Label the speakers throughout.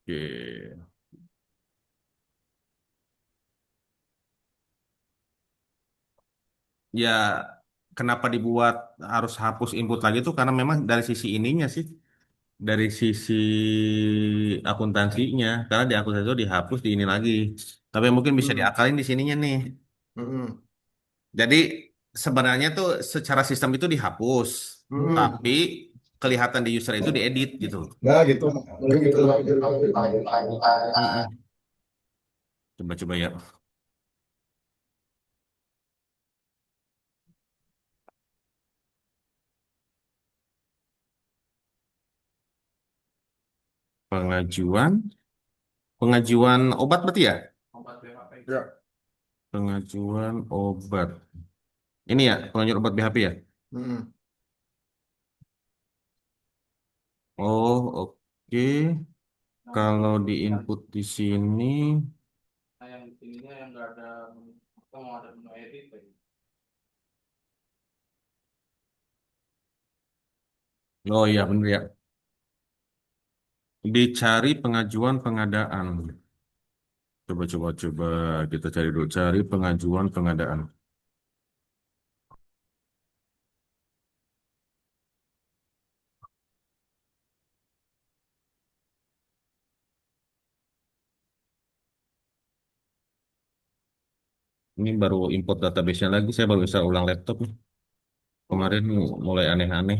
Speaker 1: Oke. Ya, kenapa dibuat harus hapus input lagi tuh karena memang dari sisi ininya sih, dari sisi akuntansinya, karena di akuntansi itu dihapus di ini lagi. Tapi mungkin bisa
Speaker 2: Hmm.
Speaker 1: diakalin di sininya nih.
Speaker 2: Mm-mm.
Speaker 1: Jadi sebenarnya tuh secara sistem itu dihapus,
Speaker 2: Mm-mm.
Speaker 1: tapi kelihatan di user itu diedit gitu.
Speaker 2: Nah gitu. Mungkin gitu.
Speaker 1: Mm-mm. Coba-coba ya. Pengajuan, pengajuan obat berarti ya?
Speaker 2: Ya.
Speaker 1: Pengajuan obat. Ini ya, pengajuan obat BHP ya?
Speaker 2: Mm-mm.
Speaker 1: Oh, oke. Kalau di input di sini, oh iya bener ya. Dicari pengajuan pengadaan. Coba kita cari dulu. Cari pengajuan pengadaan. Ini baru import database-nya lagi. Saya baru bisa ulang laptop nih. Kemarin mulai aneh-aneh.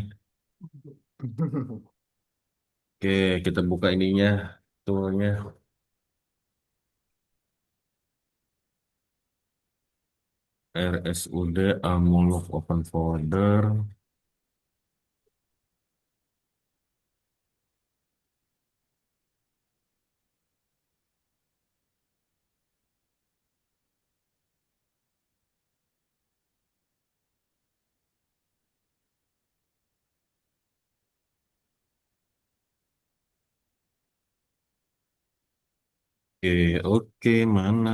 Speaker 1: Oke, kita buka ininya. Toolnya. RSUD Amuluk Open Folder. Oke, mana.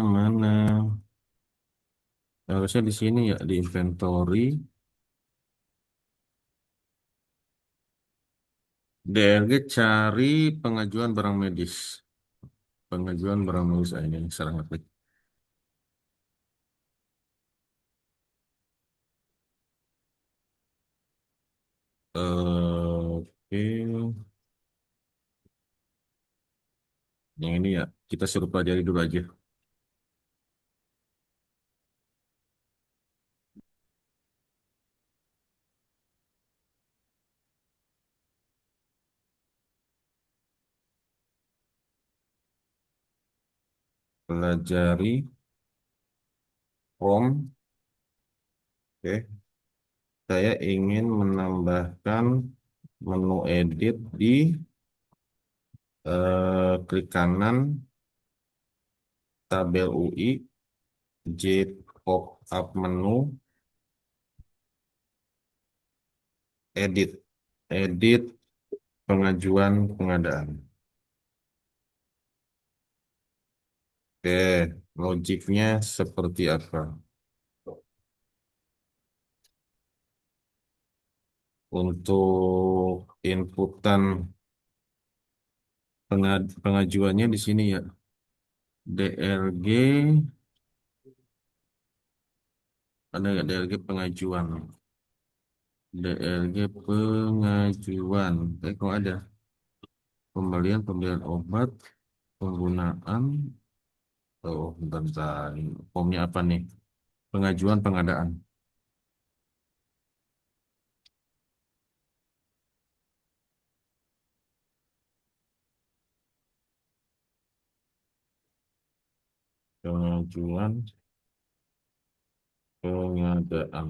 Speaker 1: Harusnya di sini ya, di inventory. DRG cari pengajuan barang medis. Pengajuan barang medis ini sekarang klik. Oke, yang ini ya kita suruh pelajari dulu aja. Pelajari form. Oke, saya ingin menambahkan menu edit di klik kanan tabel UI, J pop up menu, edit, edit pengajuan pengadaan. Oke, logiknya seperti apa? Untuk inputan pengajuannya di sini ya. DRG, ada nggak DRG pengajuan? DRG pengajuan. Kok ada pembelian obat, penggunaan. Oh, bentar. Formnya apa nih? Pengajuan pengadaan. Pengajuan pengadaan.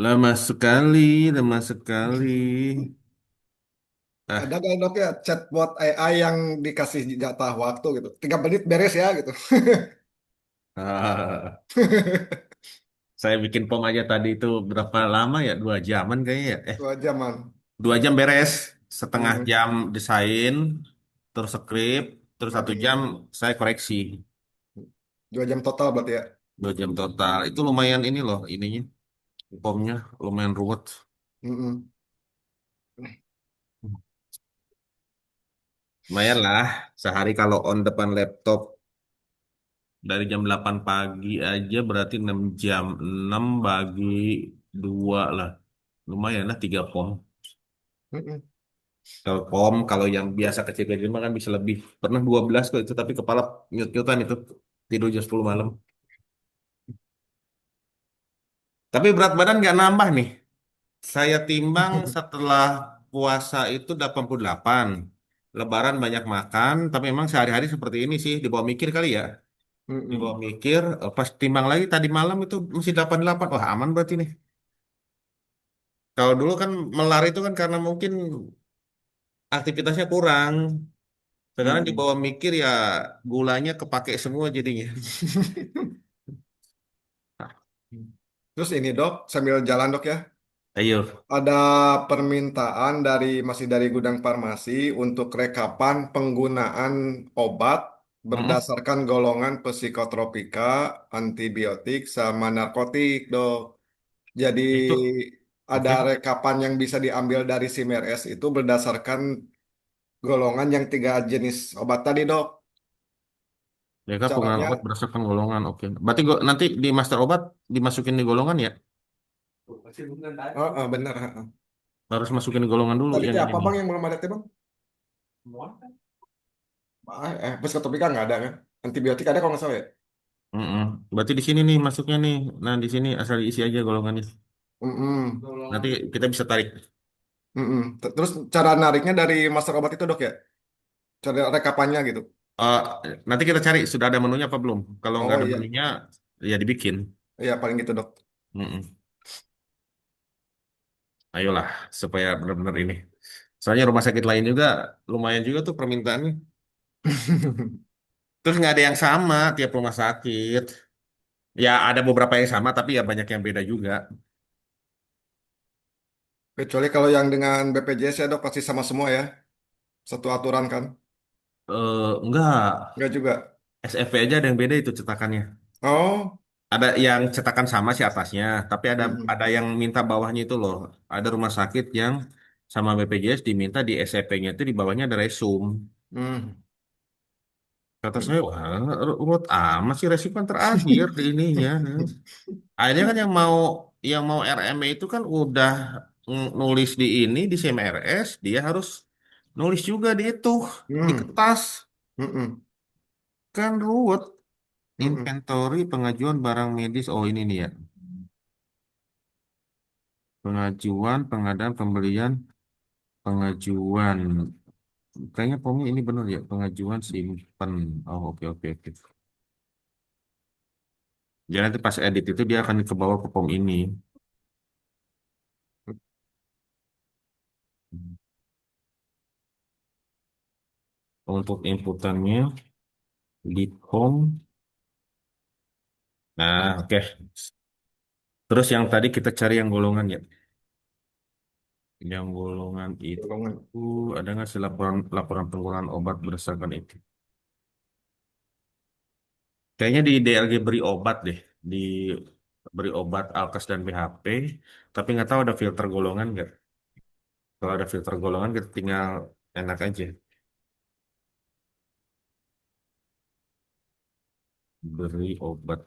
Speaker 1: Lama sekali, lama sekali. Ah,
Speaker 2: Ada nggak dok ya chatbot AI yang dikasih jatah waktu gitu, 3 menit beres ya gitu.
Speaker 1: ah, saya bikin pom aja tadi itu berapa lama ya? 2 jaman kayaknya ya.
Speaker 2: 2 jaman.
Speaker 1: 2 jam beres. Setengah
Speaker 2: Mm-mm.
Speaker 1: jam desain, terus skrip, terus 1 jam
Speaker 2: Mm-mm.
Speaker 1: saya koreksi.
Speaker 2: 2 jam total berarti ya.
Speaker 1: 2 jam total. Itu lumayan ini loh ininya. Pomnya lumayan ruwet.
Speaker 2: Mm-mm.
Speaker 1: Lumayan lah. Sehari kalau on depan laptop dari jam 8 pagi aja berarti 6 jam. 6 bagi 2 lah. Lumayan lah 3 pom.
Speaker 2: Mm-mm.
Speaker 1: Kalau pom, kalau yang biasa kecil-kecil mah kan bisa lebih. Pernah 12 kok itu, tapi kepala nyut-nyutan itu. Tidur jam 10 malam. Tapi berat badan nggak nambah nih. Saya timbang setelah puasa itu 88. Lebaran banyak makan, tapi memang sehari-hari seperti ini sih. Dibawa mikir kali ya. Dibawa
Speaker 2: Mm-mm.
Speaker 1: mikir, pas timbang lagi tadi malam itu masih 88. Wah aman berarti nih. Kalau dulu kan melar itu kan karena mungkin aktivitasnya kurang. Sekarang
Speaker 2: Mm-mm.
Speaker 1: dibawa mikir ya gulanya kepake semua jadinya.
Speaker 2: Terus ini dok, sambil jalan dok ya,
Speaker 1: Ayo.
Speaker 2: ada permintaan masih dari gudang farmasi untuk rekapan penggunaan obat
Speaker 1: Mm-mm.
Speaker 2: berdasarkan golongan psikotropika, antibiotik, sama narkotik dok. Jadi
Speaker 1: Itu
Speaker 2: ada
Speaker 1: oke.
Speaker 2: rekapan yang bisa diambil dari SIMRS itu berdasarkan golongan yang 3 jenis obat tadi dok.
Speaker 1: Mereka penggunaan
Speaker 2: Caranya,
Speaker 1: obat berdasarkan golongan. Oke. Berarti nanti di master obat dimasukin di golongan ya?
Speaker 2: oh, oh, benar.
Speaker 1: Harus masukin di golongan dulu
Speaker 2: Tadi
Speaker 1: yang
Speaker 2: teh
Speaker 1: ini
Speaker 2: apa
Speaker 1: nih.
Speaker 2: bang yang belum ada teh bang? Psikotropika nggak ada kan? Antibiotik ada kalau nggak salah ya?
Speaker 1: Mm-mm. Berarti di sini nih masuknya nih. Nah di sini asal diisi aja golongannya.
Speaker 2: Mm-mm.
Speaker 1: Nanti kita bisa tarik.
Speaker 2: Mm-mm. Terus cara nariknya dari master obat itu dok ya? Cara rekapannya gitu.
Speaker 1: Eh, nanti kita cari sudah ada menunya apa belum. Kalau nggak
Speaker 2: Oh
Speaker 1: ada
Speaker 2: iya,
Speaker 1: menunya ya dibikin.
Speaker 2: iya paling gitu dok.
Speaker 1: Mm-mm. Ayolah supaya benar-benar ini. Soalnya rumah sakit lain juga lumayan juga tuh permintaannya. Terus nggak ada yang sama tiap rumah sakit. Ya ada beberapa yang sama tapi ya banyak yang beda juga.
Speaker 2: Kecuali kalau yang dengan BPJS ya dok pasti sama semua ya. Satu aturan kan?
Speaker 1: Enggak.
Speaker 2: Enggak juga.
Speaker 1: SFP aja ada yang beda itu cetakannya.
Speaker 2: Oh.
Speaker 1: Ada yang cetakan sama sih atasnya, tapi ada
Speaker 2: Mm-mm.
Speaker 1: yang minta bawahnya itu loh. Ada rumah sakit yang sama BPJS diminta di SCP-nya itu di bawahnya ada resum.
Speaker 2: Mm.
Speaker 1: Kata saya, wah, urut amat sih resum kan terakhir di ininya. Akhirnya kan yang mau RME itu kan udah nulis di ini di CMRS, dia harus nulis juga di itu di
Speaker 2: Mm.
Speaker 1: kertas.
Speaker 2: Mm-mm.
Speaker 1: Kan ruwet.
Speaker 2: Mm-mm.
Speaker 1: Inventory pengajuan barang medis. Oh ini nih ya. Pengajuan, pengadaan, pembelian, pengajuan. Kayaknya pomnya ini benar ya, pengajuan simpen. Oh, oke, oke, oke. Jadi nanti pas edit itu dia akan ke bawah ke pom ini. Untuk inputannya di pom. Nah, oke. Terus yang tadi kita cari yang golongan ya. Yang golongan
Speaker 2: Golongan.
Speaker 1: itu ada nggak sih laporan laporan penggunaan obat berdasarkan itu? Kayaknya di DLG beri obat deh, di beri obat Alkas dan BHP, tapi nggak tahu ada filter golongan nggak. Kalau ada filter golongan kita tinggal enak aja beri obat.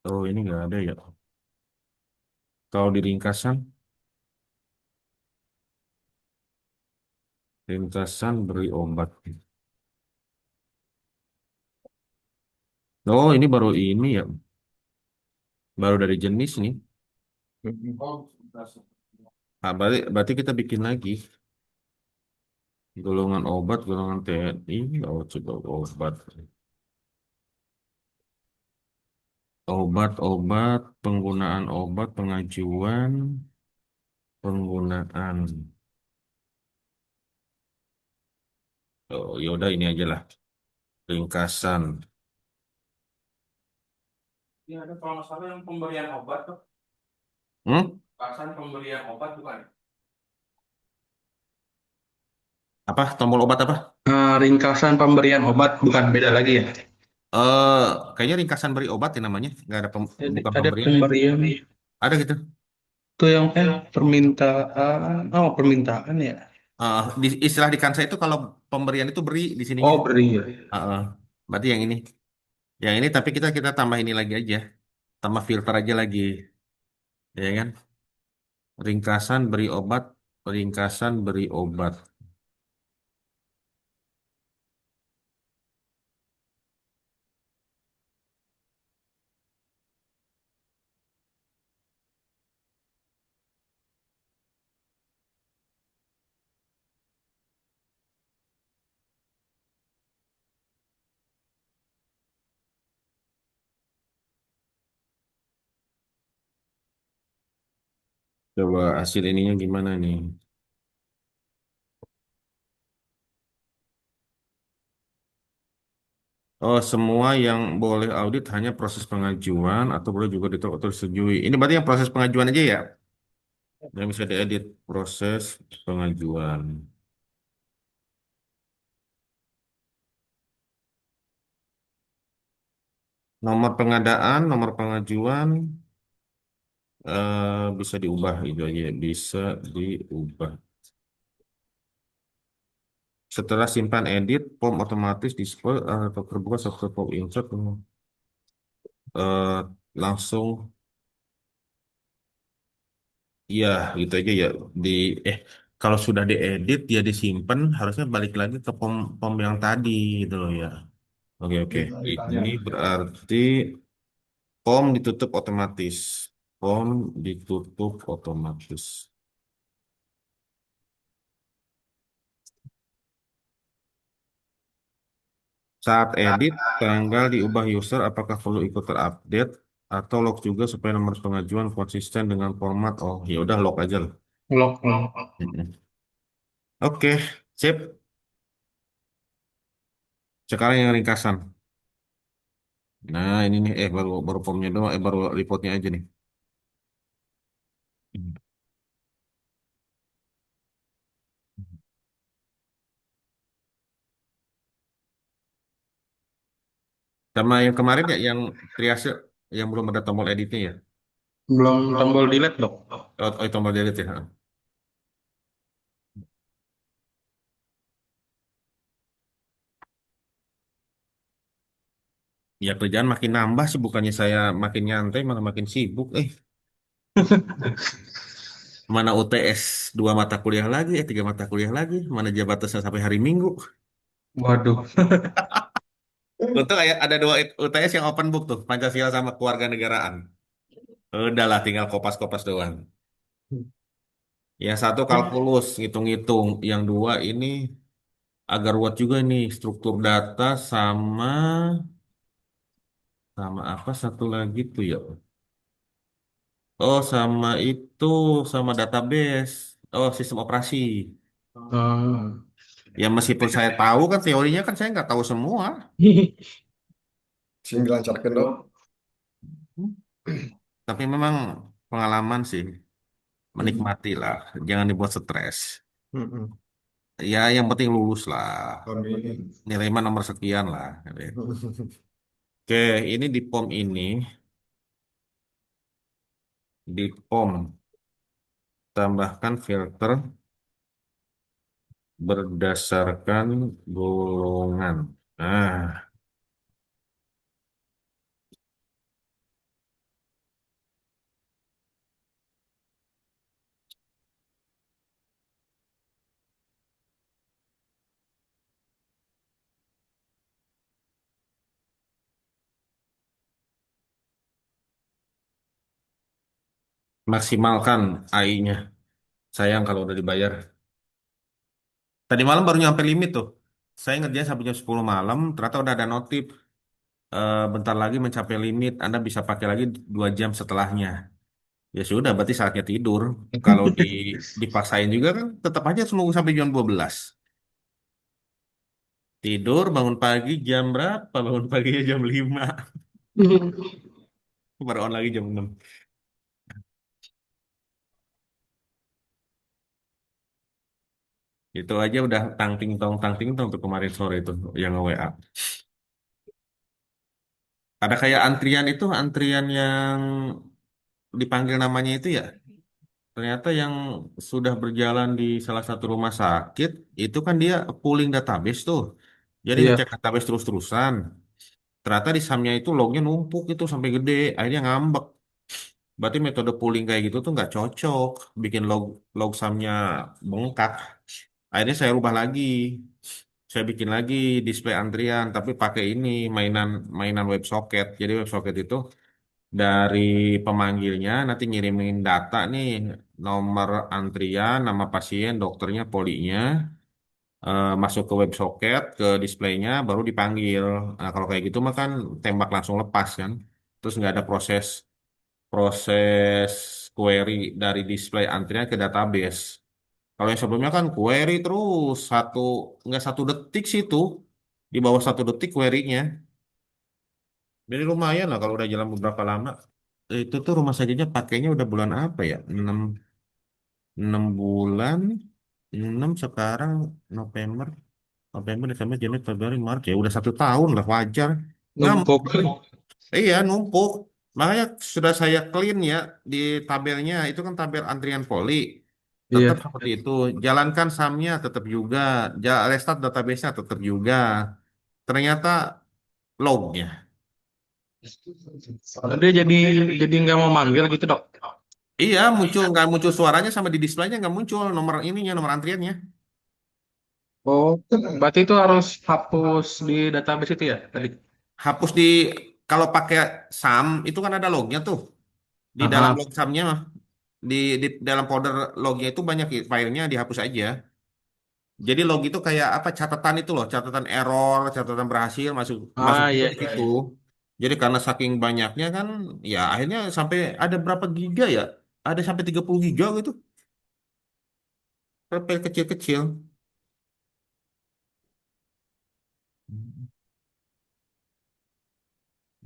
Speaker 1: Oh ini nggak ada ya. Kalau di ringkasan beri obat. Oh ini baru ini ya, baru dari jenis nih.
Speaker 2: Mm-mm.
Speaker 1: Ah, berarti kita bikin lagi golongan obat, golongan TNI. Oh coba obat, obat, penggunaan obat, pengajuan. Penggunaan. Oh, ya udah ini aja lah. Ringkasan.
Speaker 3: Ya ada kalau nggak salah yang pemberian obat tuh,
Speaker 1: Hmm?
Speaker 3: pasan pemberian obat bukan?
Speaker 1: Apa? Tombol obat apa?
Speaker 3: Ringkasan pemberian obat bukan beda lagi ya?
Speaker 1: Eh, kayaknya ringkasan beri obat ya namanya. Nggak ada bukan
Speaker 3: Ada
Speaker 1: pemberian.
Speaker 3: pemberian
Speaker 1: Ada gitu.
Speaker 3: tuh yang permintaan, oh permintaan ya?
Speaker 1: Istilah di Kansa itu kalau pemberian itu beri di sininya.
Speaker 3: Oh beri ya.
Speaker 1: Heeh. Berarti yang ini. Yang ini tapi kita tambah ini lagi aja. Tambah filter aja lagi. Ya kan? Ringkasan beri obat. Ringkasan beri obat. Coba hasil ininya gimana nih? Oh, semua yang boleh audit hanya proses pengajuan atau boleh juga ditolak atau disetujui. Ini berarti yang proses pengajuan aja ya? Yang bisa diedit proses pengajuan. Nomor pengadaan, nomor pengajuan bisa diubah itu aja, bisa diubah. Setelah simpan edit, form otomatis display atau terbuka software form insert eh, langsung iya gitu aja ya di eh kalau sudah diedit dia disimpan harusnya balik lagi ke form form yang tadi gitu loh ya. Oke oke. Ini berarti form ditutup otomatis. Form ditutup otomatis. Saat edit, tanggal diubah user apakah perlu ikut terupdate atau lock juga supaya nomor pengajuan konsisten dengan format. Oh, ya udah lock aja lah.
Speaker 3: Lock, lock.
Speaker 1: Mm-mm. Oke, sip. Sekarang yang ringkasan. Nah, ini nih baru baru formnya doang, baru reportnya aja nih. Sama yang kemarin ya yang triase yang belum ada tombol editnya ya.
Speaker 3: Belum tombol delete dok.
Speaker 1: Tombol delete ya. Ya kerjaan makin nambah sih bukannya saya makin nyantai malah makin sibuk. Mana UTS dua mata kuliah lagi, tiga mata kuliah lagi, mana jabatannya sampai hari Minggu.
Speaker 3: Waduh.
Speaker 1: Untung ada dua UTS yang open book tuh, Pancasila sama Kewarganegaraan. Udahlah, tinggal kopas-kopas doang. Yang satu kalkulus, ngitung-ngitung. Yang dua ini agak ruwet juga nih, struktur data sama sama apa satu lagi tuh ya. Oh, sama itu, sama database. Oh, sistem operasi.
Speaker 3: Hmm.
Speaker 1: Ya meskipun saya tahu kan teorinya kan saya nggak tahu semua.
Speaker 2: Sing dilancarkan dong.
Speaker 1: Tapi memang pengalaman sih,
Speaker 2: Mm-mm.
Speaker 1: menikmati lah, jangan dibuat stres.
Speaker 2: Mm-mm.
Speaker 1: Ya yang penting lulus lah,
Speaker 2: Amin.
Speaker 1: nilai mah nomor sekian lah. Oke, ini di POM ini, di POM tambahkan filter berdasarkan golongan. Nah, maksimalkan AI-nya. Sayang kalau udah dibayar. Tadi malam baru nyampe limit tuh. Saya ngerjain sampai jam 10 malam, ternyata udah ada notif. Bentar lagi mencapai limit, Anda bisa pakai lagi 2 jam setelahnya. Ya sudah, berarti saatnya tidur. Kalau dipaksain juga kan tetap aja harus nunggu sampai jam 12. Tidur, bangun pagi jam berapa? Bangun paginya jam 5. Baru on lagi jam 6. Itu aja udah tang ting tong tuh kemarin sore itu yang nge-WA. Ada kayak antrian itu, antrian yang dipanggil namanya itu ya. Ternyata yang sudah berjalan di salah satu rumah sakit, itu kan dia pooling database tuh. Jadi
Speaker 3: Iya.
Speaker 1: ngecek database terus-terusan. Ternyata di SAM-nya itu lognya numpuk itu sampai gede. Akhirnya ngambek. Berarti metode pooling kayak gitu tuh nggak cocok. Bikin log SAM-nya bengkak. Akhirnya saya rubah lagi. Saya bikin lagi display antrian, tapi pakai ini mainan mainan WebSocket. Jadi WebSocket itu dari pemanggilnya nanti ngirimin data nih, nomor antrian, nama pasien, dokternya, polinya, masuk ke WebSocket, ke displaynya, baru dipanggil. Nah, kalau kayak gitu mah kan tembak langsung lepas kan. Terus nggak ada proses proses query dari display antrian ke database. Kalau yang sebelumnya kan query terus nggak 1 detik sih itu, di bawah 1 detik query-nya. Jadi lumayan lah kalau udah jalan beberapa lama. Itu tuh rumah sakitnya pakainya udah bulan apa ya? 6 bulan, 6 sekarang November, November, Desember, Januari, Februari, Maret ya udah 1 tahun lah wajar. Ngamuk.
Speaker 3: Numpuk.
Speaker 1: Iya numpuk. Makanya sudah saya clean ya di tabelnya itu kan tabel antrian poli. Tetap
Speaker 3: Iya.
Speaker 1: seperti itu. Jalankan SAM-nya tetap juga. Restart database-nya tetap juga. Ternyata lognya.
Speaker 3: Dia jadi nggak mau manggil gitu, Dok.
Speaker 1: Iya muncul nggak muncul suaranya sama di display-nya nggak muncul nomor ininya nomor antriannya.
Speaker 3: Oh, berarti itu harus hapus di database itu ya tadi.
Speaker 1: Hapus kalau pakai SAM itu kan ada lognya tuh di dalam
Speaker 3: Aha.
Speaker 1: log SAM-nya mah di dalam folder lognya itu banyak filenya dihapus aja. Jadi log itu kayak apa catatan itu loh catatan error catatan berhasil masuk masuk
Speaker 3: Ah,
Speaker 1: juga
Speaker 3: iya,
Speaker 1: di
Speaker 3: iya,
Speaker 1: situ.
Speaker 3: iya.
Speaker 1: Jadi karena saking banyaknya kan ya akhirnya sampai ada berapa giga ya? Ada sampai 30 giga gitu. File kecil-kecil.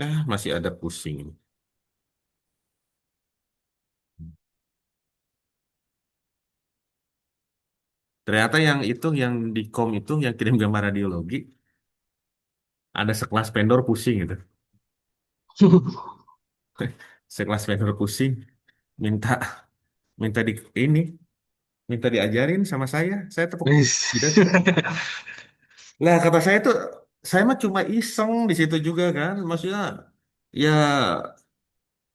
Speaker 1: Nah, masih ada pusing. Ternyata yang di kom itu yang kirim gambar radiologi ada sekelas vendor pusing gitu. Sekelas vendor pusing minta minta di ini minta diajarin sama saya. Saya tepuk
Speaker 3: Wis.
Speaker 1: gitu. Lah kata saya tuh saya mah cuma iseng di situ juga kan. Maksudnya ya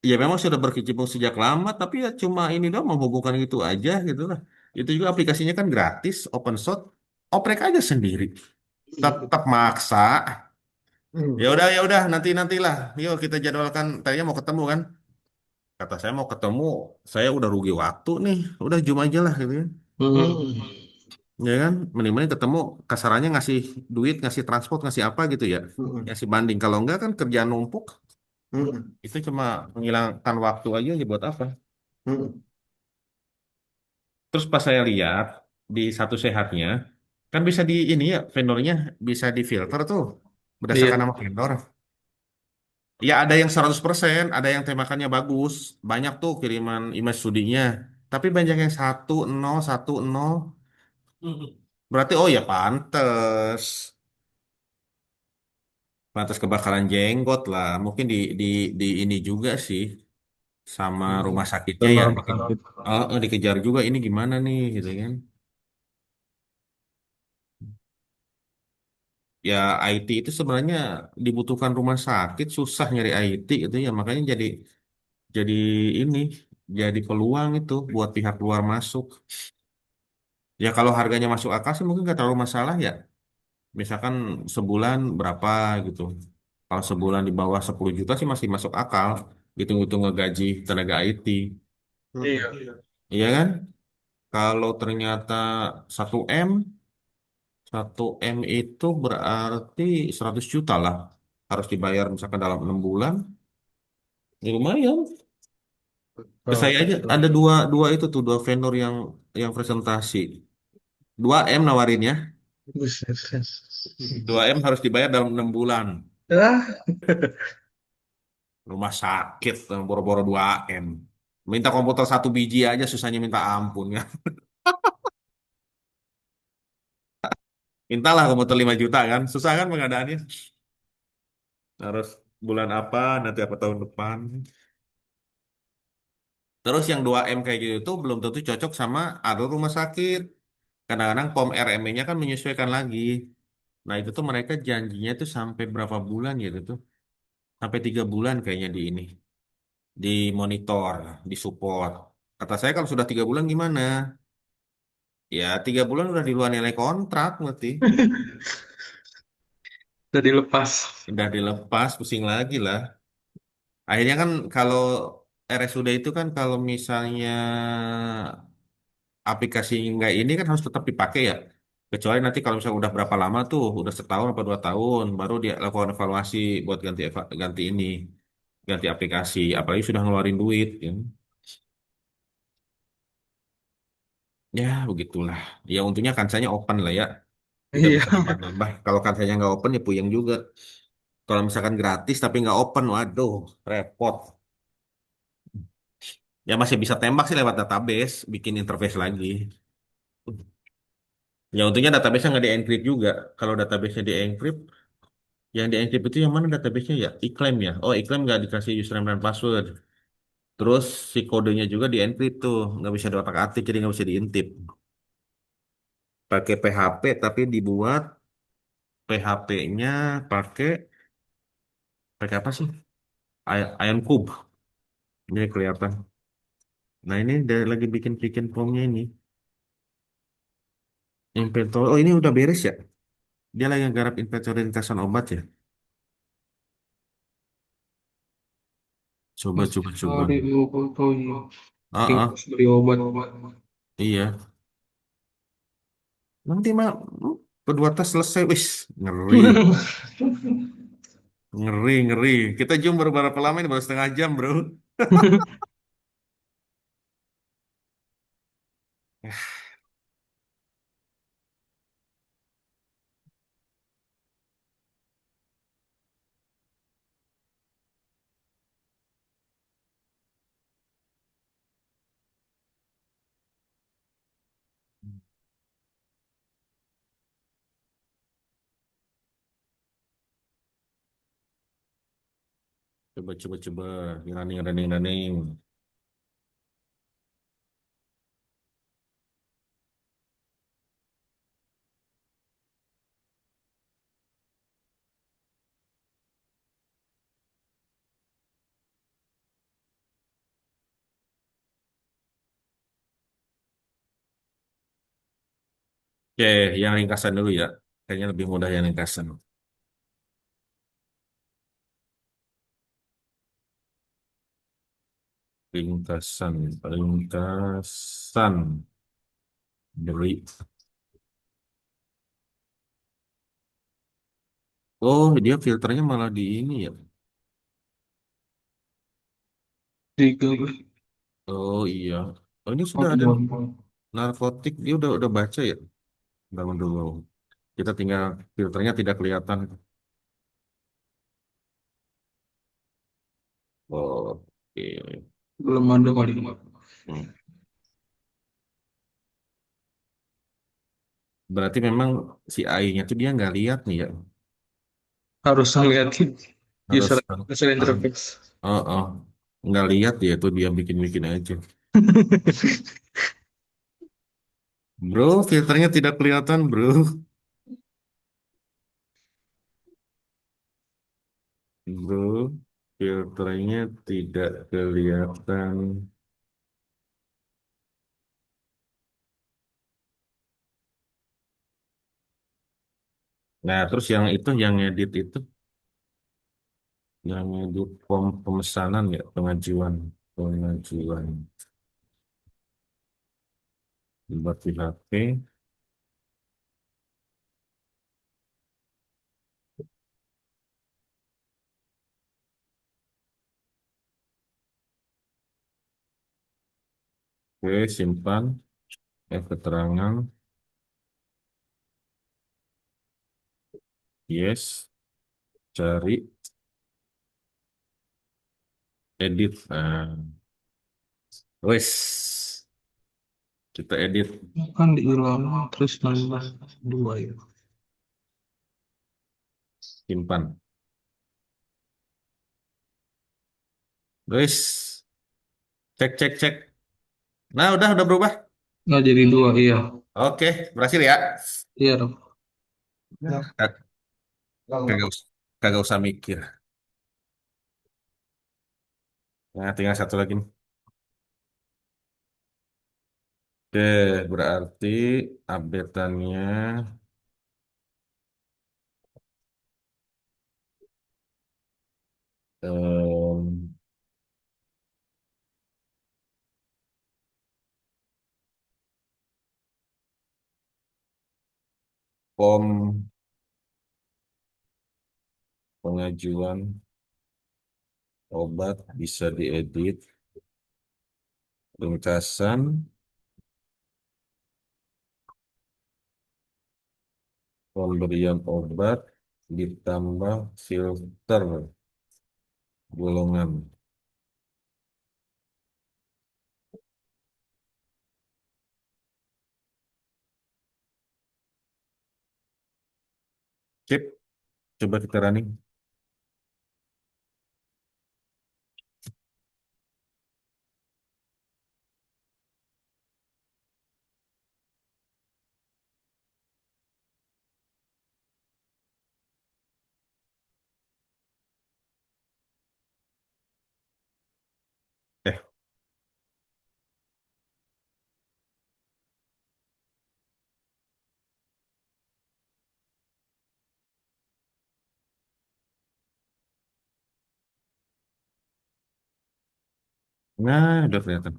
Speaker 1: ya memang sudah berkecimpung sejak lama tapi ya cuma ini doang menghubungkan gitu aja gitu lah. Itu juga aplikasinya kan gratis, open source. Oprek aja sendiri. Tetap maksa. Ya udah nanti nantilah. Yuk kita jadwalkan. Tadinya mau ketemu kan. Kata saya mau ketemu, saya udah rugi waktu nih. Udah Zoom aja lah gitu ya.
Speaker 3: Hmm.
Speaker 1: Ya kan, mending ketemu kasarannya ngasih duit, ngasih transport, ngasih apa gitu ya. Ngasih banding. Kalau enggak kan kerjaan numpuk, itu cuma menghilangkan waktu aja ya buat apa. Terus pas saya lihat di satu sehatnya, kan bisa di ini ya, vendornya bisa difilter tuh berdasarkan
Speaker 3: Iya.
Speaker 1: nama vendor. Ya ada yang 100%, ada yang tembakannya bagus. Banyak tuh kiriman image studinya. Tapi banyak yang 1, 0, 1, 0. Berarti oh ya pantes. Pantes kebakaran jenggot lah. Mungkin di ini juga sih sama rumah sakitnya
Speaker 3: Sama
Speaker 1: ya
Speaker 3: rumah sakit.
Speaker 1: dikejar juga ini gimana nih gitu kan. Ya IT itu sebenarnya dibutuhkan rumah sakit, susah nyari IT itu ya makanya jadi ini jadi peluang itu buat pihak luar masuk. Ya kalau harganya masuk akal sih mungkin nggak terlalu masalah ya. Misalkan sebulan berapa gitu. Kalau sebulan di bawah 10 juta sih masih masuk akal. Hitung-hitung ngegaji tenaga IT.
Speaker 3: Iya.
Speaker 1: Iya kan? Kalau ternyata 1 M, 1 M itu berarti 100 juta lah. Harus dibayar misalkan dalam 6 bulan. Ya lumayan. Ke
Speaker 3: Betul,
Speaker 1: saya aja
Speaker 3: betul.
Speaker 1: ada dua dua itu tuh dua vendor yang presentasi. 2M nawarinnya.
Speaker 3: Buset.
Speaker 1: 2M harus dibayar dalam 6 bulan.
Speaker 3: Ah,
Speaker 1: Rumah sakit boro-boro 2M. Minta komputer 1 biji aja susahnya minta ampun ya. Mintalah komputer 5 juta kan. Susah kan pengadaannya. Harus bulan apa, nanti apa tahun depan. Terus yang 2M kayak gitu tuh belum tentu cocok sama alur rumah sakit. Kadang-kadang POM RME-nya kan menyesuaikan lagi. Nah itu tuh mereka janjinya tuh sampai berapa bulan gitu tuh. Sampai 3 bulan kayaknya di ini. Di monitor, di support. Kata saya kalau sudah 3 bulan gimana? Ya 3 bulan udah di luar nilai kontrak berarti.
Speaker 3: udah dilepas.
Speaker 1: Udah dilepas, pusing lagi lah. Akhirnya kan kalau RSUD itu kan kalau misalnya aplikasi nggak ini kan harus tetap dipakai ya. Kecuali nanti kalau misalnya udah berapa lama tuh, udah setahun apa 2 tahun, baru dia lakukan evaluasi buat ganti ini, ganti aplikasi. Apalagi sudah ngeluarin duit, ya. Ya begitulah. Ya untungnya kansanya open lah ya. Kita
Speaker 3: Iya.
Speaker 1: bisa nambah-nambah. Kalau kansanya nggak open ya puyeng juga. Kalau misalkan gratis tapi nggak open, waduh, repot. Ya masih bisa tembak sih lewat database, bikin interface lagi. Ya untungnya database nggak di-encrypt juga. Kalau database-nya di-encrypt, yang di-encrypt itu yang mana database-nya ya? Iklim ya? Oh, iklim nggak dikasih username dan password. Terus si kodenya juga di-encrypt tuh, nggak bisa diotak-atik, jadi nggak bisa diintip. Pakai PHP tapi dibuat PHP-nya pakai pakai apa sih? Ion Cube. Ini kelihatan. Nah ini lagi bikin-bikin formnya ini. Inventory. Oh ini udah beres ya? Dia lagi garap inventory ringkasan obat ya? Coba,
Speaker 3: Masih
Speaker 1: coba, coba.
Speaker 3: di foto ya.
Speaker 1: Ah,
Speaker 3: Ringkas
Speaker 1: ah,
Speaker 3: beli obat.
Speaker 1: iya. Nanti mah kedua tas selesai, wis ngeri, ngeri, ngeri. Kita zoom baru berapa lama ini? Baru setengah jam, bro. Coba, coba, coba. Running, running, running. Oke, yang ringkasan dulu ya. Kayaknya lebih mudah yang ringkasan. Ringkasan, ringkasan. Beri. Oh, dia filternya malah di ini ya.
Speaker 3: Tiga.
Speaker 1: Oh iya. Oh ini
Speaker 3: Oh,
Speaker 1: sudah ada nih.
Speaker 3: iya.
Speaker 1: Narkotik. Dia udah baca ya. Bangun dulu. Kita tinggal filternya tidak kelihatan. Oke.
Speaker 3: Belum ada kali.
Speaker 1: Hmm. Berarti memang si AI-nya tuh dia nggak lihat nih ya.
Speaker 3: Harus ngeliatin
Speaker 1: Harus.
Speaker 3: user interface.
Speaker 1: Oh, oh. Nggak lihat ya tuh dia bikin-bikin aja. Bro, filternya tidak kelihatan, bro. Bro, filternya tidak kelihatan. Nah, terus yang itu, yang edit itu, yang edit form pemesanan ya, pengajuan, pengajuan. Buat di HP. Oke, simpan. Keterangan. Yes. Cari. Edit. Nah, wes. Kita edit.
Speaker 3: Kan diulang terus nambah dua ya.
Speaker 1: Simpan. Wes. Cek, cek, cek. Nah, udah berubah.
Speaker 3: Nggak jadi dua, iya.
Speaker 1: Oke, berhasil ya.
Speaker 3: Iya dong.
Speaker 1: Kag- Kagak usah, kagak usah mikir. Nah, tinggal satu lagi nih. Oke, berarti update-annya em, form pengajuan obat bisa diedit, ringkasan pemberian obat ditambah filter golongan. Sip, coba kita running. Eh, nah, udah kelihatan.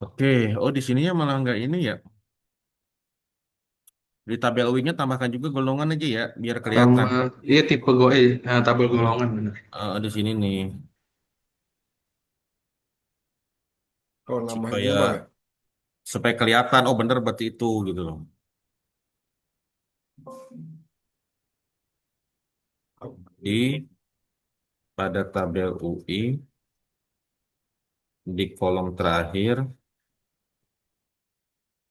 Speaker 1: Oke, oh di sininya malah nggak ini ya. Di tabel UI-nya tambahkan juga golongan aja ya, biar kelihatan.
Speaker 3: Sama, iya tipe tabel golongan bener.
Speaker 1: Di sini nih,
Speaker 2: Kalau nambahin
Speaker 1: supaya
Speaker 2: juga ya.
Speaker 1: supaya kelihatan. Oh bener berarti itu gitu loh. Di pada tabel UI di kolom terakhir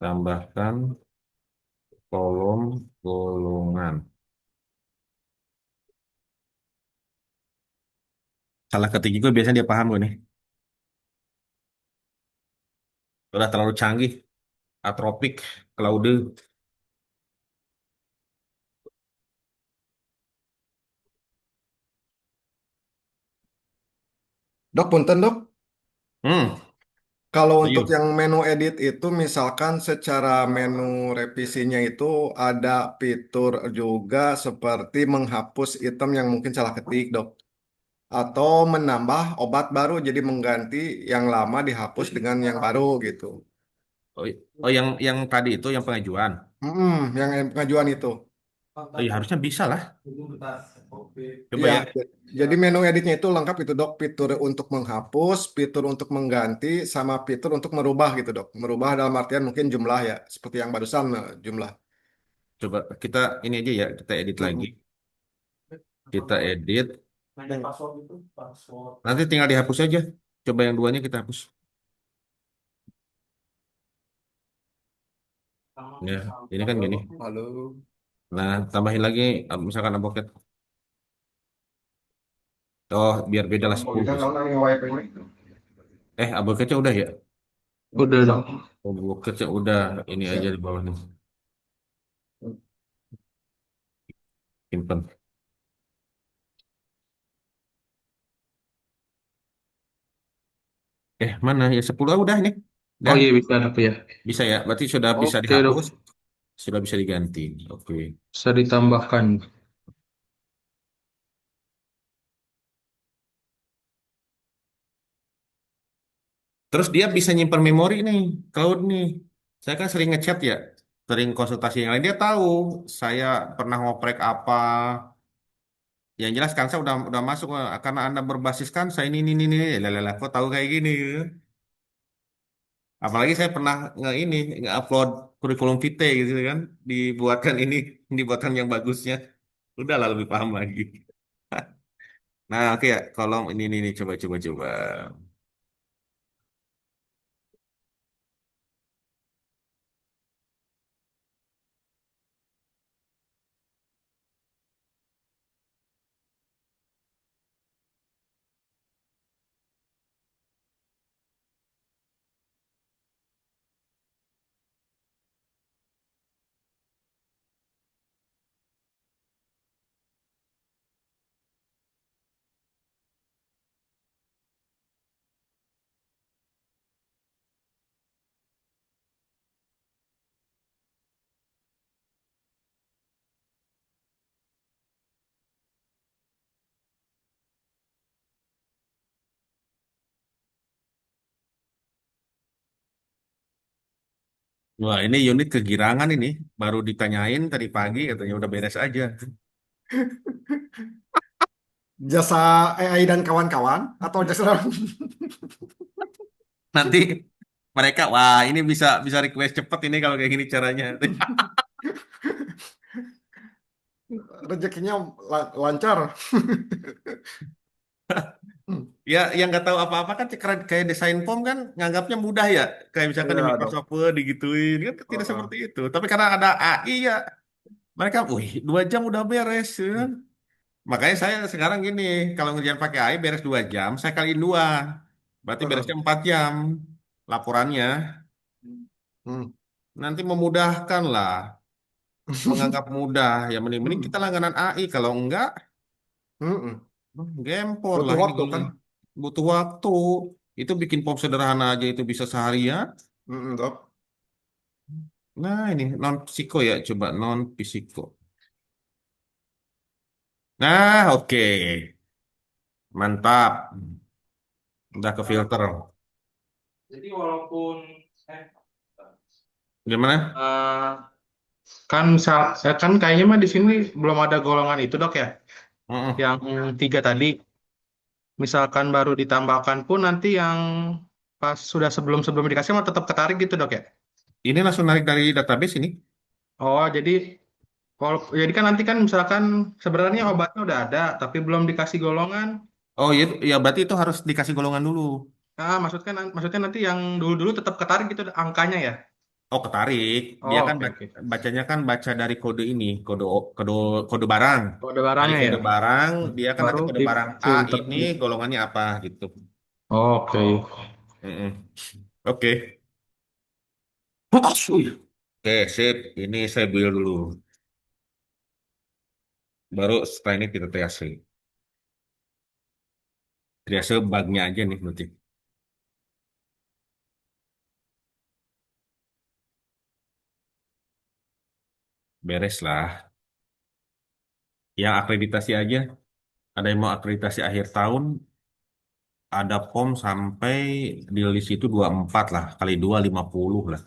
Speaker 1: tambahkan kolom golongan. Salah ketik juga biasanya dia paham gue nih. Udah terlalu canggih, atropik, Claude.
Speaker 2: Dok, punten dok.
Speaker 1: Hmm,
Speaker 2: Kalau untuk
Speaker 1: ayo.
Speaker 2: yang menu edit itu misalkan secara menu revisinya itu ada fitur juga seperti menghapus item yang mungkin salah ketik dok. Atau menambah obat baru jadi mengganti yang lama dihapus dengan yang baru gitu.
Speaker 1: Oh, oh yang tadi itu yang pengajuan.
Speaker 2: Yang pengajuan itu.
Speaker 1: Oh, ya harusnya bisa lah. Coba
Speaker 2: Iya,
Speaker 1: ya.
Speaker 2: jadi menu editnya itu lengkap itu dok, fitur untuk menghapus, fitur untuk mengganti, sama fitur untuk merubah gitu dok. Merubah dalam artian mungkin jumlah ya, seperti yang barusan jumlah.
Speaker 1: Coba kita ini aja ya, kita edit lagi.
Speaker 2: Mm-mm.
Speaker 1: Kita edit. Nanti tinggal dihapus aja. Coba yang duanya kita hapus. Ya, ini kan gini.
Speaker 2: Halo, halo.
Speaker 1: Nah, tambahin lagi misalkan avokat. Oh, biar beda lah 10. Avocatnya udah ya?
Speaker 3: Udah dong.
Speaker 1: Oh, avocatnya udah. Ini aja di bawah nih. Simpen. Mana ya 10 udah ini.
Speaker 3: Oh
Speaker 1: Dah,
Speaker 3: iya bisa tapi ya.
Speaker 1: bisa ya. Berarti sudah bisa
Speaker 3: Oke dok,
Speaker 1: dihapus, sudah bisa diganti. Oke.
Speaker 3: bisa ditambahkan.
Speaker 1: Terus dia bisa nyimpan memori nih, cloud nih. Saya kan sering ngechat ya, sering konsultasi yang lain. Dia tahu saya pernah ngoprek apa, yang jelas Kansa udah masuk karena Anda berbasis Kansa ini. Lah, kok tahu kayak gini? Apalagi saya pernah nge-upload kurikulum vitae gitu kan, dibuatkan ini, dibuatkan yang bagusnya. Udahlah lebih paham lagi. Nah, oke ya, kalau ini coba. Wah, ini unit kegirangan ini. Baru ditanyain tadi pagi, katanya udah beres aja.
Speaker 2: Jasa AI dan kawan-kawan atau jasa
Speaker 1: Nanti mereka, wah ini bisa bisa request cepet ini kalau kayak gini caranya.
Speaker 2: rezekinya lancar.
Speaker 1: Ya, yang nggak tahu apa-apa kan kayak desain form kan nganggapnya mudah ya. Kayak misalkan di
Speaker 2: Iya dok.
Speaker 1: Microsoft Word digituin. Kan tidak
Speaker 2: Heeh.
Speaker 1: seperti itu. Tapi karena ada AI ya, mereka, wih 2 jam udah beres. Ya kan? Makanya saya sekarang gini, kalau ngerjain pakai AI beres 2 jam, saya kaliin dua. Berarti beresnya 4 jam laporannya.
Speaker 2: Hmm.
Speaker 1: Nanti memudahkan lah. Menganggap mudah. Ya mending-mending kita
Speaker 2: Hmm.
Speaker 1: langganan AI. Kalau enggak,
Speaker 2: Hmm.
Speaker 1: gempor
Speaker 2: Butuh
Speaker 1: lah
Speaker 2: waktu
Speaker 1: ini.
Speaker 2: kan?
Speaker 1: Butuh waktu. Itu bikin form sederhana aja itu bisa seharian.
Speaker 2: Dok.
Speaker 1: Nah, ini non psiko ya, coba non psiko. Nah, oke. Mantap. Udah ke filter.
Speaker 3: Jadi walaupun
Speaker 1: Gimana?
Speaker 3: eh, kan kan kayaknya mah di sini belum ada golongan itu dok ya,
Speaker 1: Mm-mm.
Speaker 3: yang tiga tadi. Misalkan baru ditambahkan pun nanti yang pas sudah sebelum sebelum dikasih mah tetap ketarik gitu dok ya.
Speaker 1: Ini langsung narik dari database ini.
Speaker 3: Oh jadi kan nanti kan misalkan sebenarnya obatnya udah ada tapi belum dikasih golongan.
Speaker 1: Oh iya, ya berarti itu harus dikasih golongan dulu.
Speaker 3: Maksudnya nanti yang dulu-dulu tetap ketarik gitu angkanya ya.
Speaker 1: Oh, ketarik. Dia
Speaker 3: Oh,
Speaker 1: kan
Speaker 3: oke oke.
Speaker 1: bacanya kan baca dari kode ini, kode kode barang.
Speaker 3: Oh, ada
Speaker 1: Dari
Speaker 3: barangnya ya.
Speaker 1: kode barang, dia kan
Speaker 3: Baru
Speaker 1: nanti kode
Speaker 3: di
Speaker 1: barang A
Speaker 3: filter.
Speaker 1: ini golongannya apa gitu.
Speaker 3: Oke.
Speaker 1: Mm-mm. Oke. Oke, sip. Ini saya build dulu. Baru setelah ini kita triase. Triase bugnya aja nih berarti. Beres lah. Yang akreditasi aja. Ada yang mau akreditasi akhir tahun. Ada form sampai di list itu 24 lah. Kali 2, 50 lah.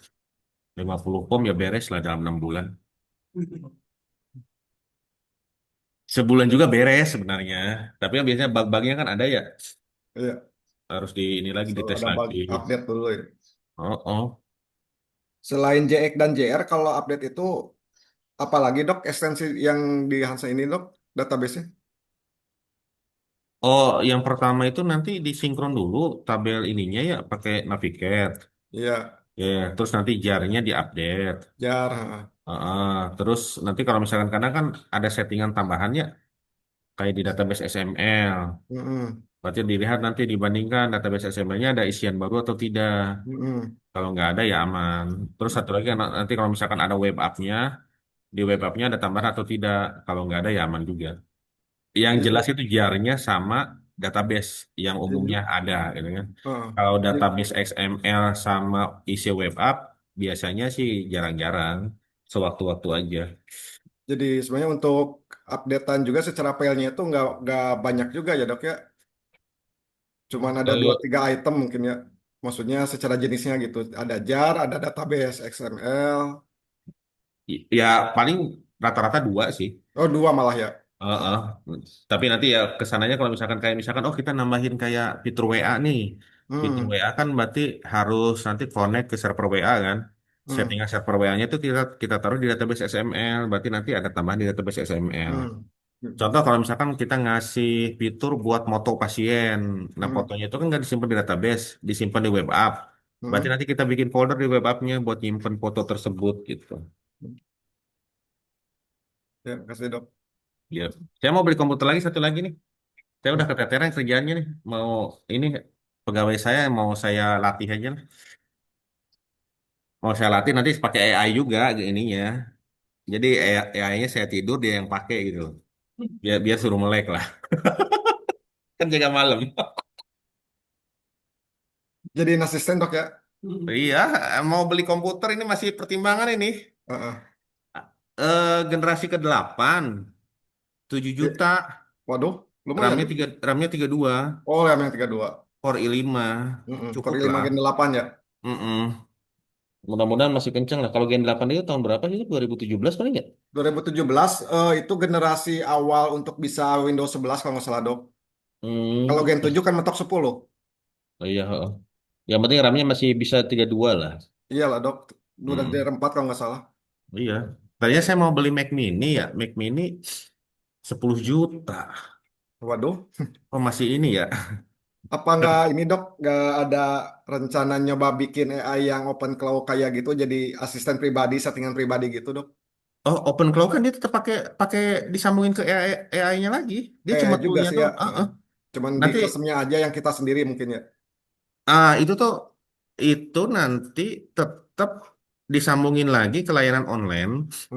Speaker 1: 50 form ya beres lah dalam 6 bulan. Sebulan juga beres sebenarnya. Tapi yang biasanya bug-bugnya kan ada ya.
Speaker 2: Iya.
Speaker 1: Harus di ini lagi,
Speaker 2: Selalu
Speaker 1: dites
Speaker 2: ada bug
Speaker 1: lagi.
Speaker 2: update dulu ya.
Speaker 1: Oh, oh.
Speaker 2: Selain JX dan JR, kalau update itu apalagi dok ekstensi yang di Hansa ini dok database-nya?
Speaker 1: Oh, yang pertama itu nanti disinkron dulu tabel ininya ya pakai Navigate.
Speaker 2: Iya,
Speaker 1: Ya, terus nanti jar-nya diupdate.
Speaker 2: JAR. Ha.
Speaker 1: Heeh. Terus nanti kalau misalkan kadang kan ada settingan tambahannya kayak di database SML.
Speaker 2: Mm-mm.
Speaker 1: Berarti dilihat nanti dibandingkan database SML-nya ada isian baru atau tidak.
Speaker 2: Mm-mm.
Speaker 1: Kalau nggak ada ya aman. Terus satu lagi nanti kalau misalkan ada web app-nya, di web app-nya ada tambahan atau tidak. Kalau nggak ada ya aman juga. Yang
Speaker 2: Jadi,
Speaker 1: jelas itu jar-nya sama database yang umumnya
Speaker 2: jadi,
Speaker 1: ada, gitu kan.
Speaker 2: uh,
Speaker 1: Kalau
Speaker 2: jadi,
Speaker 1: database XML sama isi web app, biasanya sih jarang-jarang, sewaktu-waktu aja.
Speaker 2: jadi sebenarnya untuk updatean juga secara filenya itu nggak banyak juga ya dok ya. Cuman ada dua
Speaker 1: Eh,
Speaker 2: tiga item mungkin ya. Maksudnya secara jenisnya gitu. Ada JAR, ada database XML.
Speaker 1: ya paling rata-rata dua sih.
Speaker 2: Oh dua malah ya.
Speaker 1: Heeh. Tapi nanti ya kesananya kalau misalkan kayak misalkan oh kita nambahin kayak fitur WA nih. Fitur
Speaker 2: Hmm,
Speaker 1: WA kan berarti harus nanti connect ke server WA kan.
Speaker 2: hmm,
Speaker 1: Settingan server WA-nya itu kita kita taruh di database XML. Berarti nanti ada tambahan di database XML.
Speaker 2: hmm, hmm,
Speaker 1: Contoh kalau misalkan kita ngasih fitur buat moto pasien. Nah
Speaker 2: hmm,
Speaker 1: fotonya itu kan nggak disimpan di database, disimpan di web app. Berarti
Speaker 2: hmm.
Speaker 1: nanti kita bikin folder di web app-nya buat nyimpen foto tersebut gitu.
Speaker 2: Ya, kasih dok.
Speaker 1: Ya. Saya mau beli komputer lagi satu lagi nih. Saya udah keteteran kerjaannya nih. Mau ini pegawai saya mau saya latih aja lah. Mau saya latih nanti pakai AI juga ininya. Jadi AI-nya saya tidur dia yang pakai gitu loh. Biar biar suruh melek lah. Kan jaga malam.
Speaker 2: Jadiin asisten dok ya.
Speaker 1: Iya, mau beli komputer ini masih pertimbangan ini.
Speaker 2: Heeh.
Speaker 1: Generasi ke-8, 7
Speaker 2: Ya,
Speaker 1: juta.
Speaker 2: waduh, lumayan.
Speaker 1: RAM-nya 32,
Speaker 2: Oh, yang 32.
Speaker 1: Core i5.
Speaker 2: Core
Speaker 1: Cukup
Speaker 2: i5
Speaker 1: lah.
Speaker 2: Gen 8 ya.
Speaker 1: Mm-mm. Mudah-mudahan masih kenceng lah. Kalau Gen 8 itu tahun berapa sih? 2017 paling nggak?
Speaker 2: 2017 itu generasi awal untuk bisa Windows 11 kalau nggak salah dok. Kalau
Speaker 1: Hmm.
Speaker 2: Gen 7 kan mentok 10.
Speaker 1: Oh iya, heeh. Yang penting RAM-nya masih bisa 32 lah.
Speaker 2: Iyalah dok. Udah
Speaker 1: Hmm.
Speaker 2: DDR4 kalau nggak salah.
Speaker 1: Iya. Tadinya saya mau beli Mac Mini ya. Mac Mini 10 juta.
Speaker 2: Waduh.
Speaker 1: Oh masih ini ya.
Speaker 2: Apa nggak ini dok? Nggak ada rencana nyoba bikin AI yang open cloud kayak gitu jadi asisten pribadi, settingan pribadi gitu dok?
Speaker 1: Oh, OpenClaw kan dia tetap pakai pakai disambungin ke AI-nya lagi. Dia cuma
Speaker 2: Juga
Speaker 1: toolnya
Speaker 2: sih ya.
Speaker 1: doang.
Speaker 2: Cuman di
Speaker 1: Nanti
Speaker 2: customnya aja yang kita sendiri mungkin ya.
Speaker 1: itu nanti tetap disambungin lagi ke layanan online.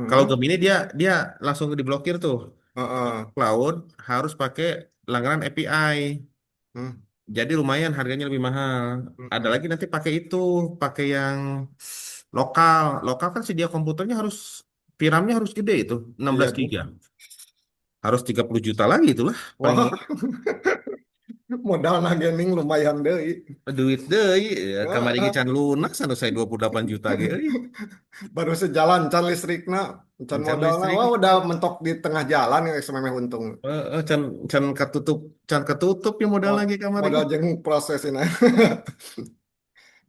Speaker 1: Kalau
Speaker 2: Hmm.
Speaker 1: Gemini dia dia langsung diblokir tuh.
Speaker 2: Heeh.
Speaker 1: Cloud harus pakai langganan API.
Speaker 2: Hmm.
Speaker 1: Jadi lumayan harganya lebih mahal. Ada
Speaker 2: Hmm.
Speaker 1: lagi nanti pakai itu, pakai yang lokal. Lokal kan sedia komputernya harus VRAM-nya harus gede itu,
Speaker 2: Iya
Speaker 1: 16
Speaker 2: dok.
Speaker 1: giga. Harus 30 juta lagi itulah paling
Speaker 2: Wah,
Speaker 1: murah.
Speaker 2: modal nagening lumayan deh.
Speaker 1: Duit deh, ya, kamari can lunas anu saya 28 juta ge euy.
Speaker 2: Baru sejalan can listrikna, can
Speaker 1: Can
Speaker 2: modalna.
Speaker 1: listrik.
Speaker 2: Wah, udah mentok di tengah jalan ya sememeh untung.
Speaker 1: Can can ketutup can ketutup ya modal lagi kamari.
Speaker 2: Modal jeng proses ini.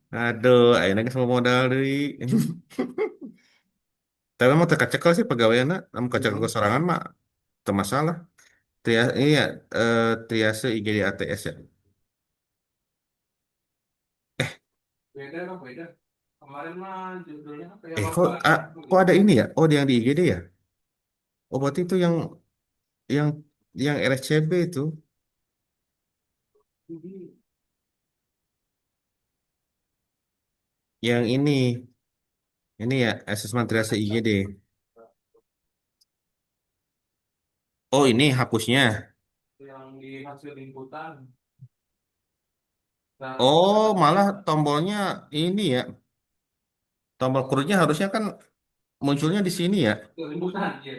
Speaker 1: Aduh, ayeuna geus mau modal deui. Tapi mau teka cekel sih pegawaiana, namun kecekel sorangan mah teu masalah. Iya, Triase IGD ATS ya.
Speaker 3: Beda dong, beda. Kemarin mah judulnya kayak
Speaker 1: Eh kok
Speaker 3: lomba
Speaker 1: ah,
Speaker 3: itu
Speaker 1: kok
Speaker 3: gitu.
Speaker 1: ada ini ya? Oh, yang di IGD ya? Oh, berarti itu yang yang RSCB itu,
Speaker 3: Jadi,
Speaker 1: yang ini ya asesmen triase IGD. Oh, ini hapusnya.
Speaker 3: yang di hasil inputan. Nah,
Speaker 1: Oh, malah tombolnya ini ya. Tombol kerutnya harusnya kan munculnya di sini ya.
Speaker 3: ke inputan, ya.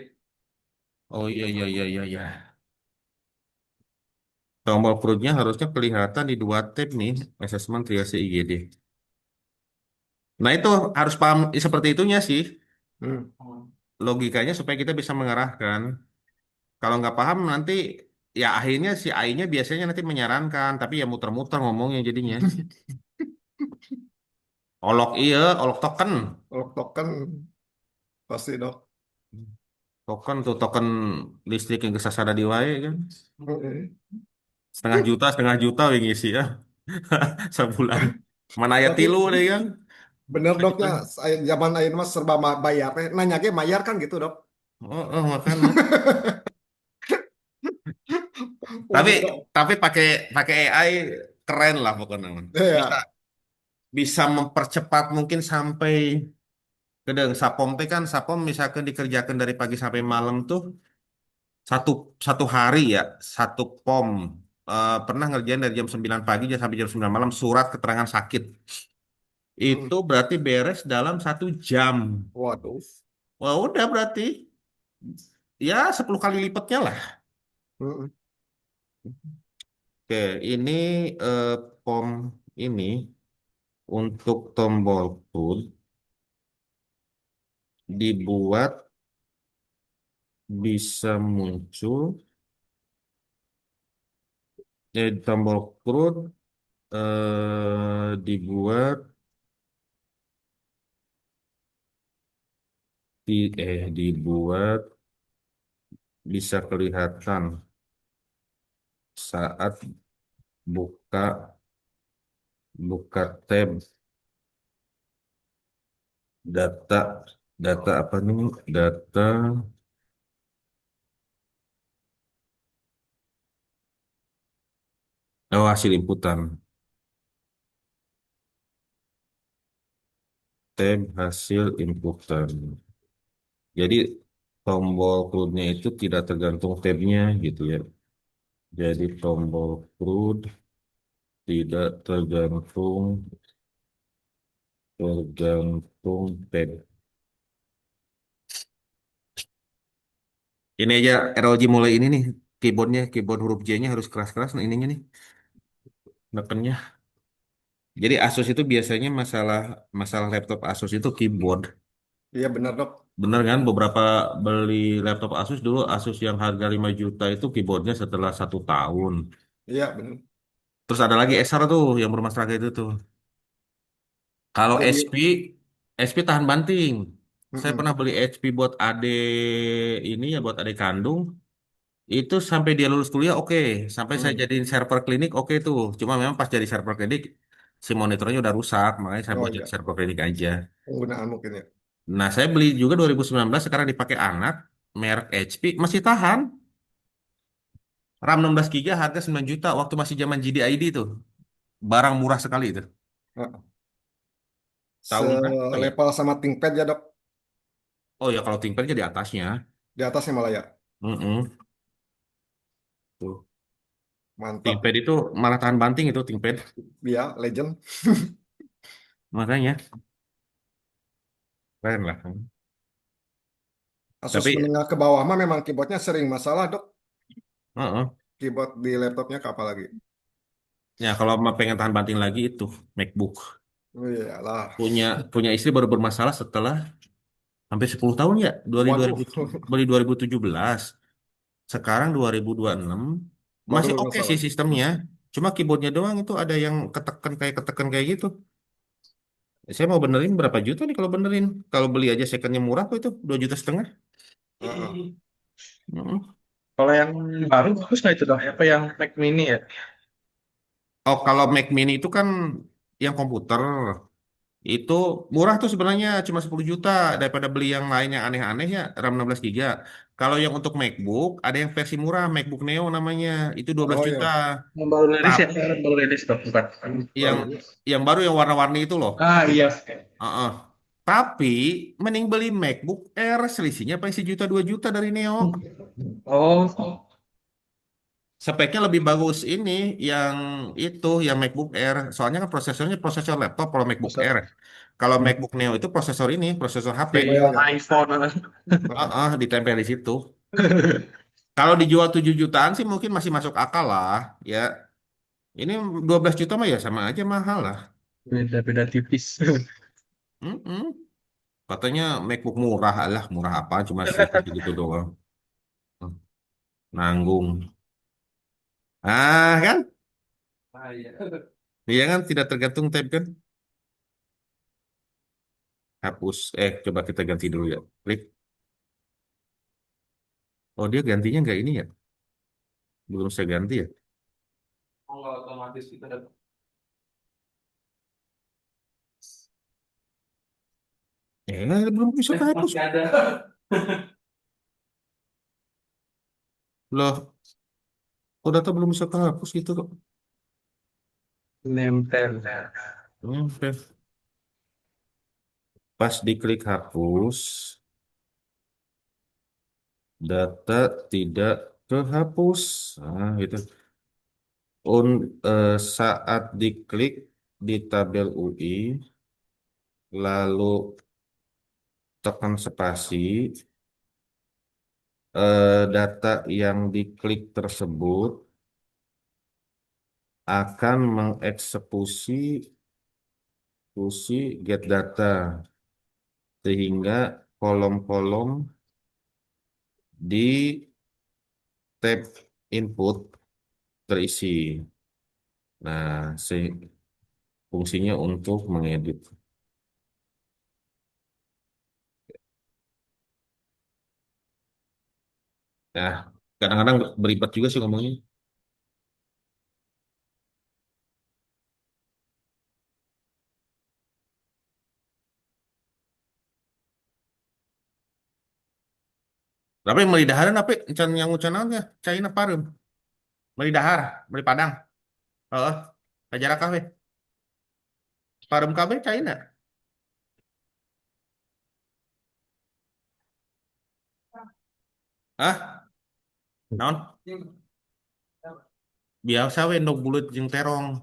Speaker 1: Oh iya iya iya iya iya. Tombol kerutnya harusnya kelihatan di dua tab nih, asesmen triase IGD. Nah, itu harus paham seperti itunya sih.
Speaker 2: Hmm.
Speaker 3: Hmm.
Speaker 1: Logikanya supaya kita bisa mengarahkan. Kalau nggak paham nanti ya akhirnya si AI-nya biasanya nanti menyarankan, tapi ya muter-muter ngomongnya jadinya. Olok iya, olok token.
Speaker 2: Kalau token pasti dok.
Speaker 1: Token tuh token listrik yang kesasada di wae kan.
Speaker 2: Mm-mm.
Speaker 1: Setengah juta yang ngisi ya sebulan. Mana ayat
Speaker 2: Tapi
Speaker 1: tilu deh kan.
Speaker 2: bener dok ya,
Speaker 1: Sejuta.
Speaker 2: zaman ayeuna mah serba bayar teh. Nanya ge bayar kan gitu dok.
Speaker 1: Makanya. Tapi
Speaker 2: Untuk
Speaker 1: tapi pakai pakai AI keren lah pokoknya. Bisa
Speaker 2: ya.
Speaker 1: bisa mempercepat mungkin sampai kedeng Sapom teh kan Sapom misalkan dikerjakan dari pagi sampai malam tuh satu satu hari ya satu pom. Pernah ngerjain dari jam 9 pagi sampai jam 9 malam surat keterangan sakit
Speaker 2: Mm.
Speaker 1: itu berarti beres dalam 1 jam.
Speaker 2: Waduh.
Speaker 1: Wah udah berarti ya 10 kali lipatnya lah.
Speaker 2: Mm-mm.
Speaker 1: Oke, ini eh, pom ini untuk tombol push dibuat bisa muncul tombol CRUD dibuat dibuat bisa kelihatan saat buka buka tab data data apa nih data hasil inputan tab hasil inputan. Jadi tombol CRUD-nya itu tidak tergantung tabnya gitu ya. Jadi tombol CRUD tidak tergantung tab. Ini aja ROG mulai ini nih keyboard huruf J-nya harus keras-keras nih ininya nih nekennya. Jadi Asus itu biasanya masalah masalah laptop Asus itu keyboard.
Speaker 2: Iya benar dok.
Speaker 1: Bener kan beberapa beli laptop Asus dulu Asus yang harga 5 juta itu keyboardnya setelah 1 tahun.
Speaker 2: Iya benar.
Speaker 1: Terus ada lagi Acer tuh yang bermasalah kayak itu tuh. Kalau
Speaker 2: Jadi,
Speaker 1: SP tahan banting. Saya
Speaker 2: mm-mm.
Speaker 1: pernah beli HP buat ini ya buat adik kandung. Itu sampai dia lulus kuliah oke. Sampai saya
Speaker 2: Mm.
Speaker 1: jadiin server klinik oke tuh. Cuma memang pas jadi server klinik si monitornya udah rusak. Makanya saya
Speaker 2: Oh
Speaker 1: buat jadi
Speaker 2: iya,
Speaker 1: server klinik aja.
Speaker 2: penggunaan mungkin ya.
Speaker 1: Nah saya beli juga 2019 sekarang dipakai anak. Merek HP masih tahan. RAM 16 GB harga 9 juta waktu masih zaman GDID tuh. Barang murah sekali itu.
Speaker 2: Heeh.
Speaker 1: Tahun berapa ya?
Speaker 2: Selevel sama ThinkPad ya dok.
Speaker 1: Oh ya kalau ThinkPad-nya di atasnya.
Speaker 2: Di atasnya malah ya.
Speaker 1: Mm-mm. Tuh.
Speaker 2: Mantap.
Speaker 1: ThinkPad itu malah tahan banting itu ThinkPad.
Speaker 2: Ya, legend.
Speaker 1: Makanya keren lah.
Speaker 2: Asus
Speaker 1: Tapi
Speaker 2: menengah ke bawah mah memang keyboardnya sering masalah dok.
Speaker 1: heeh.
Speaker 2: Keyboard di laptopnya ke apa lagi?
Speaker 1: Ya kalau mau pengen tahan banting lagi itu MacBook.
Speaker 2: Oh iyalah.
Speaker 1: Punya punya istri baru bermasalah setelah hampir 10 tahun ya.
Speaker 2: Waduh,
Speaker 1: 2000, beli 2017. Sekarang 2026
Speaker 2: baru
Speaker 1: masih oke sih
Speaker 2: bermasalah.
Speaker 1: sistemnya. Cuma keyboardnya doang itu ada yang ketekan kayak gitu. Saya mau benerin berapa juta nih kalau benerin? Kalau beli aja secondnya murah kok itu 2,5 juta.
Speaker 2: Heeh.
Speaker 1: Mm.
Speaker 3: Kalau yang baru bagus nggak itu dong? Apa yang Mac Mini ya?
Speaker 1: Oh kalau Mac Mini itu kan yang komputer. Itu murah tuh sebenarnya cuma 10 juta daripada beli yang lain yang aneh-aneh ya RAM 16 giga. Kalau yang untuk MacBook ada yang versi murah MacBook Neo namanya itu 12
Speaker 2: Oh
Speaker 1: juta.
Speaker 2: iya,
Speaker 3: Yang baru rilis
Speaker 1: Tap
Speaker 3: ya? Baru rilis dong, bukan?
Speaker 1: yang
Speaker 2: baru.
Speaker 1: yang baru yang warna-warni itu loh.
Speaker 3: Ah iya.
Speaker 1: Heeh. Tapi mending beli MacBook Air selisihnya paling 1 juta 2 juta dari Neo.
Speaker 3: Oh,
Speaker 1: Speknya lebih bagus ini yang yang MacBook Air. Soalnya kan prosesornya prosesor laptop kalau MacBook
Speaker 3: masa
Speaker 1: Air. Kalau MacBook Neo itu prosesor HP.
Speaker 3: kayak
Speaker 2: Oh iya, iya.
Speaker 3: iPhone.
Speaker 2: Heeh.
Speaker 1: Ditempel di situ. Kalau dijual 7 jutaan sih mungkin masih masuk akal lah, ya. Ini 12 juta mah ya sama aja mahal lah.
Speaker 3: Beda-beda tipis.
Speaker 1: Mm-mm. Katanya MacBook murah lah, murah apa? Cuma segitu doang. Hmm, Nanggung. Kan?
Speaker 3: Ah, iya.
Speaker 1: Iya kan? Tidak tergantung tab kan? Hapus. Coba kita ganti dulu ya. Klik. Oh, dia gantinya nggak ini ya? Belum saya ganti ya?
Speaker 3: Oh, nggak otomatis kita dapat.
Speaker 1: Belum bisa kehapus.
Speaker 3: Masih ada.
Speaker 1: Loh, kok data belum bisa kehapus gitu kok?
Speaker 3: Nempel.
Speaker 1: Oke. Pas diklik hapus, data tidak kehapus. Gitu. Saat diklik di tabel UI, lalu tekan spasi, data yang diklik tersebut akan mengeksekusi get data, sehingga kolom-kolom di tab input terisi. Nah, fungsinya untuk mengedit. Nah, kadang-kadang beribet juga sih ngomongnya. Tapi yang melidaharan apa can yang ucanannya China parum. Melidahar, meli Padang. Heeh. Ajaran kafe. Parum kafe China. Hah? Non? Biasa we endog bulut jeung terong.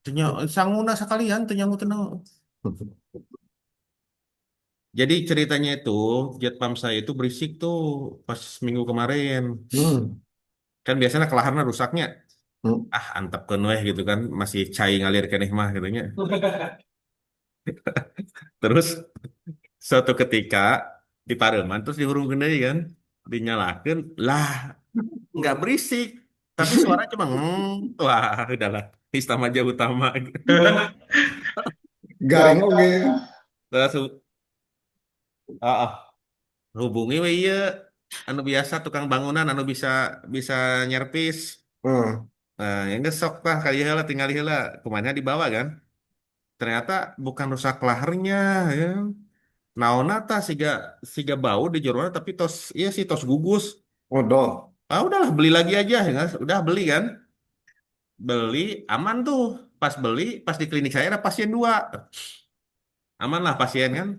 Speaker 1: Tanya sanguna sekalian tanya tenang. Jadi ceritanya itu jet pump saya itu berisik tuh pas minggu kemarin.
Speaker 2: Hmm.
Speaker 1: Kan biasanya kelaharnya rusaknya.
Speaker 2: Hmm.
Speaker 1: Ah, antep weh gitu kan masih cai ngalir keneh mah gitu nya. Terus suatu ketika di Pareman terus dihurung deui kan dinyalakan lah nggak berisik tapi suara cuma wah udahlah istama aja utama.
Speaker 2: Garing oke.
Speaker 1: Terus hubungi we ieu anu biasa tukang bangunan anu bisa bisa nyerpis.
Speaker 2: Hmm.
Speaker 1: Nah, yang gesok lah kali heula tinggal heula kemana dibawa kan. Ternyata bukan rusak laharnya ya. Naonna tah siga siga bau di jeroana tapi tos iya sih tos gugus.
Speaker 2: Odol.
Speaker 1: Ah udahlah beli lagi aja ya. Udah beli kan. Beli aman tuh. Pas beli pas di klinik saya ada pasien dua. Aman lah pasien kan.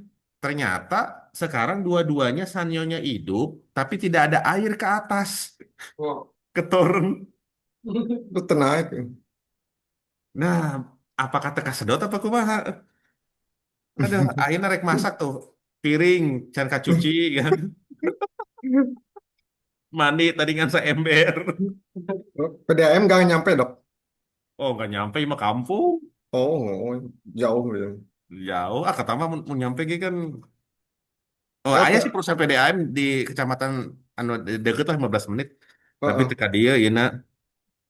Speaker 1: Ternyata sekarang dua-duanya sanyonya hidup tapi tidak ada air ke atas. Keturun.
Speaker 2: Lu tenaik.
Speaker 1: Nah, apakah teka sedot apa kumaha? Ada akhirnya rek masak tuh. Piring, can kacuci kan. Mandi tadi kan seember.
Speaker 2: PDAM gak nyampe dok.
Speaker 1: Oh, nggak nyampe mah kampung.
Speaker 2: Oh, jauh gitu.
Speaker 1: Jauh. Ah, kata mah mau nyampe ge kan. Oh,
Speaker 2: Oh,
Speaker 1: ayah sih perusahaan PDAM di kecamatan anu deket lah 15 menit. Tapi
Speaker 2: heeh.
Speaker 1: teka dia, ya nak.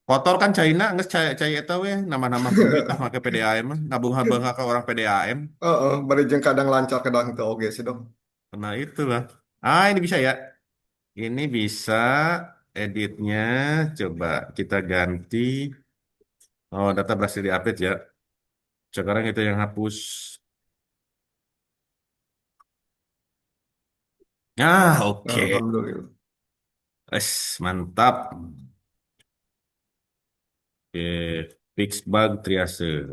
Speaker 1: Kotor kan China, nggak cai cai eta we nama-nama pemerintah pakai PDAM mah. Ngabung-ngabung ke orang PDAM.
Speaker 2: Heeh, bari jeung kadang lancar kadang teu oge sih dok.
Speaker 1: Nah, itulah. Ah, ini bisa ya. Ini bisa editnya. Coba kita ganti. Oh, data berhasil diupdate ya. Sekarang itu yang hapus. Ah, oke.
Speaker 2: Alhamdulillah.
Speaker 1: Mantap. Oke, fix bug triase.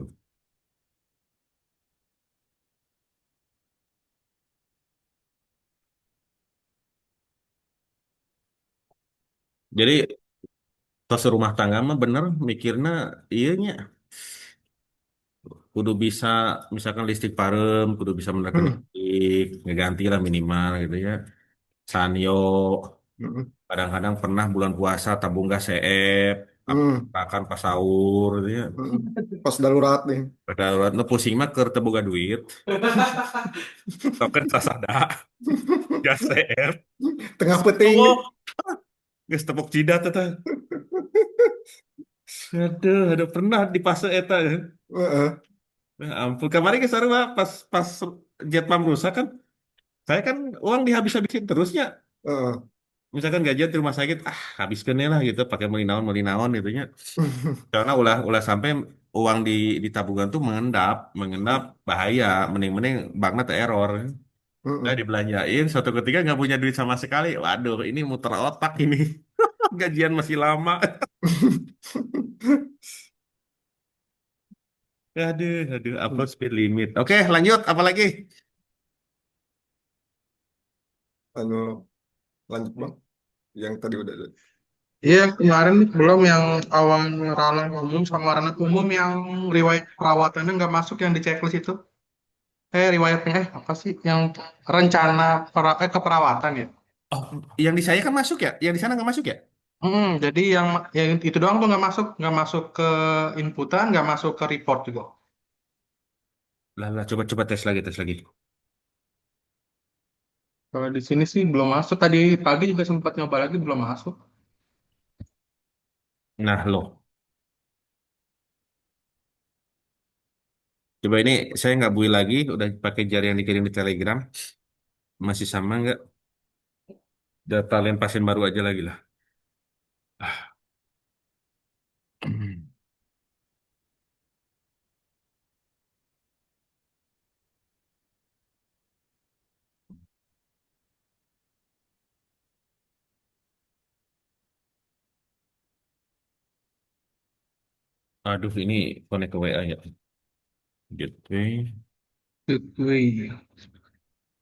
Speaker 1: Jadi tos rumah tangga mah bener mikirnya iya nya kudu bisa misalkan listrik parem kudu bisa menekan
Speaker 2: Hmm.
Speaker 1: listrik ngeganti lah minimal gitu ya. Sanyo
Speaker 2: Hmm.
Speaker 1: kadang-kadang pernah bulan puasa tabung gas CF
Speaker 2: Hmm.
Speaker 1: makan pas sahur gitu ya.
Speaker 2: Hmm. Pas darurat nih.
Speaker 1: Padahal nu pusing mah keur teu boga duit. Token sasada gas CF.
Speaker 2: Tengah peting.
Speaker 1: Oh, geus tepuk jidat eta. Aduh, pernah di fase eta.
Speaker 2: Heeh.
Speaker 1: Ya ampun, kemarin ke sarua pas pas jet pump rusak kan, saya kan uang dihabis-habisin terusnya.
Speaker 2: Heeh.
Speaker 1: Misalkan gajian di rumah sakit, ah habiskan lah gitu, pakai melinawan melinawan gitunya. Karena ulah sampai uang di tabungan tuh mengendap bahaya, mending-mending banknya tuh error. Udah
Speaker 2: Heeh.
Speaker 1: dibelanjain, suatu ketika nggak punya duit sama sekali. Waduh, ini muter otak ini. Gajian masih lama. Aduh, upload speed limit. Oke, lanjut, apa lagi?
Speaker 2: Anu lanjut bang. Yang tadi udah.
Speaker 3: Iya, kemarin belum yang awal ranah umum sama ranah umum yang riwayat perawatannya nggak masuk yang di checklist itu. Riwayatnya apa sih? Yang rencana keperawatan ya.
Speaker 1: Oh, yang di saya kan masuk ya? Yang di sana nggak masuk ya?
Speaker 3: Jadi yang itu doang tuh nggak masuk ke inputan, nggak masuk ke report juga.
Speaker 1: Lah, coba tes lagi.
Speaker 3: Kalau di sini sih belum masuk. Tadi pagi juga sempat nyoba lagi belum masuk.
Speaker 1: Nah, loh. Coba ini saya nggak bui lagi, udah pakai jari yang dikirim di Telegram. Masih sama nggak? Data kalian pasien baru aja lagi lah. Ah. Aduh, ini connect ke WA ya. Gateway.
Speaker 3: Wih.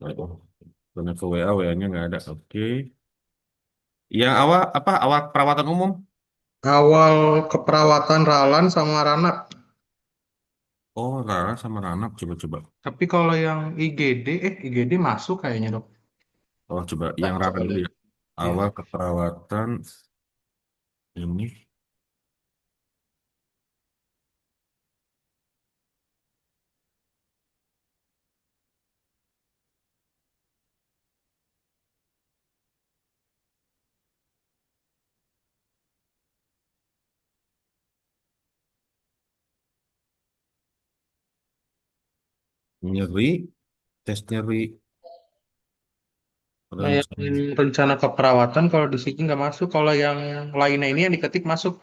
Speaker 1: Oh, connect ke WA, WA-nya nggak ada. Oke. Yang awal apa? Awal perawatan umum?
Speaker 3: Awal keperawatan Ralan sama Ranap.
Speaker 1: Oh, Rara sama Ranap. Coba-coba.
Speaker 3: Tapi kalau yang IGD, IGD masuk kayaknya dok.
Speaker 1: Oh, coba
Speaker 3: Nah,
Speaker 1: yang Rara
Speaker 3: coba
Speaker 1: dulu
Speaker 3: deh.
Speaker 1: ya.
Speaker 3: Iya.
Speaker 1: Awal keperawatan ini. Nyeri. Tes nyeri.
Speaker 3: Nah, yang
Speaker 1: Rencana.
Speaker 3: rencana keperawatan kalau di sini nggak masuk. Kalau yang lainnya ini yang diketik masuk.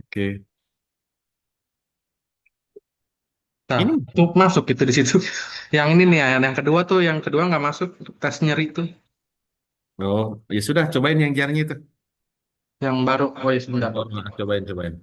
Speaker 1: Oke.
Speaker 3: Nah,
Speaker 1: Ini
Speaker 3: itu masuk gitu di situ. Yang ini nih, yang kedua tuh, yang kedua nggak masuk tes nyeri tuh.
Speaker 1: oh, ya sudah, cobain yang jarnya itu.
Speaker 3: Yang baru, oh ya sebentar.
Speaker 1: Oh, cobain, cobain.